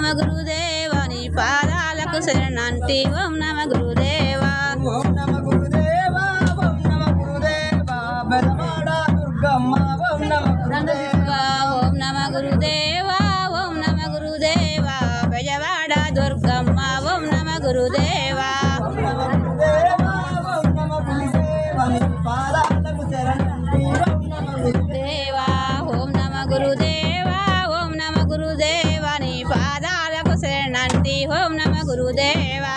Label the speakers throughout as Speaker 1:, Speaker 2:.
Speaker 1: నమ గురుదేవా నీ పాదాలకు శరణంటి ఓం నమ గురుదేవా
Speaker 2: ఓం నమ గురుదేవా ఓం నమ గురుదేవా బెజవాడ దుర్గమ్మ ఓం నమ గురుదేవా
Speaker 1: ఓం నమ గురుదేవా ఓం నమ గురుదేవా బెజవాడ దుర్గమ్మ ఓం నమ గురుదేవా
Speaker 2: ఓం నమ గురుదేవా ఓం నమ గురుదేవా నీ పాదాలకు శరణంటి ఓం నమ
Speaker 1: గురుదేవా ఓం నమ గురుదేవా ఓం నమ గురుదేవా నీ పాదాలకు శరణంటి ఓం నమ గురుదేవా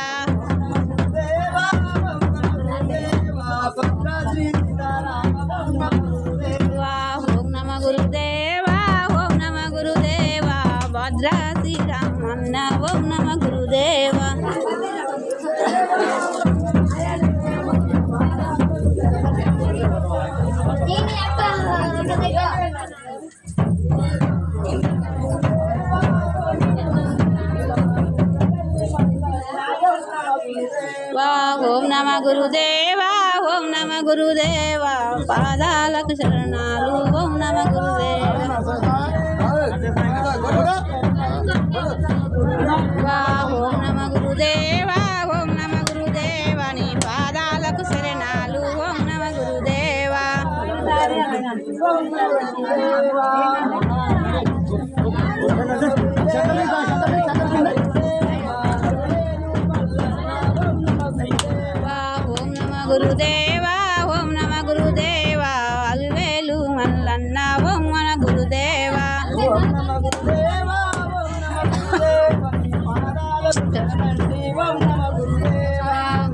Speaker 1: ఓం నమ గురుదేవా ఓం నమ గురుదేవా భద్రా శ్రీరామన్న ఓం నమ గురుదేవా ఓం నమ గురుదేవా ఓం నమ గురుదేవా పాదాలకు శరణాలు ఓం నమ గురుదేవా ఓం నమ గురుదేవా ఓం నమ గురుదేవా నీ పాదాలకు శరణాలు ఓం నమ గురుదేవా గురుదేవా ఓం నమ గురుదేవా అల్వేలు మల్లన్న ఓం మన గురుదేవా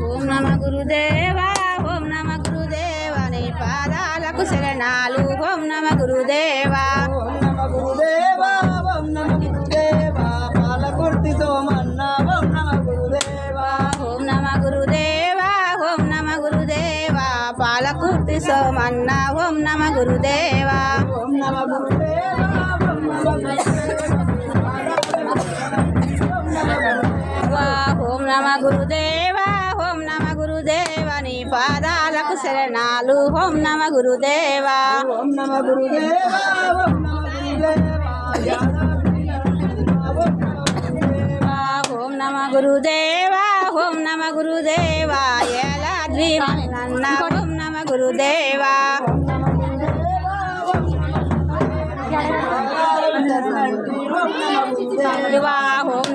Speaker 1: ఓం నమ గురుదేవా ఓం నమ గురుదేవా నీ పాదాలకు శరణాలు ఓం నమ గురుదేవా
Speaker 2: ఓం నమ గురుదేవా ఓం నమ గురుదేవా పాలకుర్తి సోమన్న ఓం నమ గురుదేవా
Speaker 1: ఓం నమ గురుదేవా ఓం నమ గురుదేవా పాలకుర్తి సోమన్న ఓం నమ గురుదేవా
Speaker 2: ఓం నమ గురుదేవా ఓం నమ
Speaker 1: ఓం నమ గురుదేవా ఓం నమ గురుదేవా నీ పాదాలకు శరణాలు ఓం నమ గురుదేవా
Speaker 2: ఓం నమ గురుదేవా ఓం నమ గురుదేవా
Speaker 1: ఓం నమ గురుదేవా ఓం నమ గురుదేవా ఏలాద్రి నన్న ఓం నమ గురుదేవా ఓం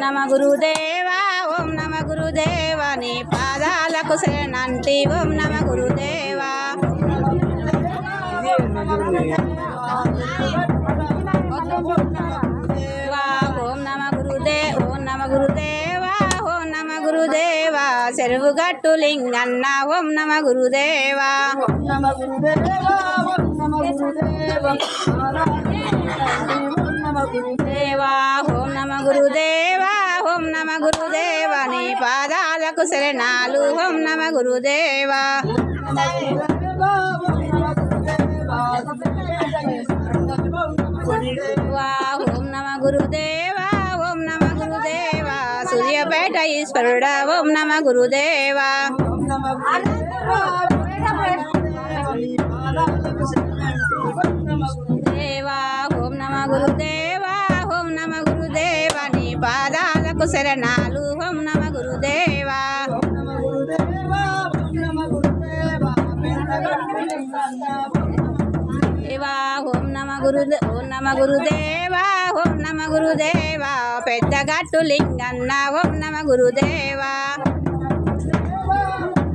Speaker 1: నమ గురుదేవా ఓం నమ గురుదేవా నీ పాదాలకు శరణంటి ఓం నమ గురుదేవా ఓం నమ గురుదేవా ఓం నమ గురుదేవా చెరువు గట్టు లింగన్న ఓం నమ గురుదేవా
Speaker 2: ఓం నమ గురుదేవా ఓం నమ గురుదేవా
Speaker 1: దేవా ఓం నమ గురుదేవా ఓం నమ గురుదేవా నీ పాదాలకు శరణాలు ఓం నమ గురుదేవా ఓం నమ గురుదేవా ఓం నమ గురుదేవా సూర్యపేట ఈశ్వరుడా ఓం నమ గురుదేవా దేవా ఓం నమ గురుదేవా ఓం నమ గురుదేవా నీ పాదాలకు శరణాలు ఓం నమ గురుదేవా దేవా ఓం నమ గురుదేవా ఓం నమ గురుదేవా పెద్దగట్టు లింగన్న ఓం నమ గురుదేవా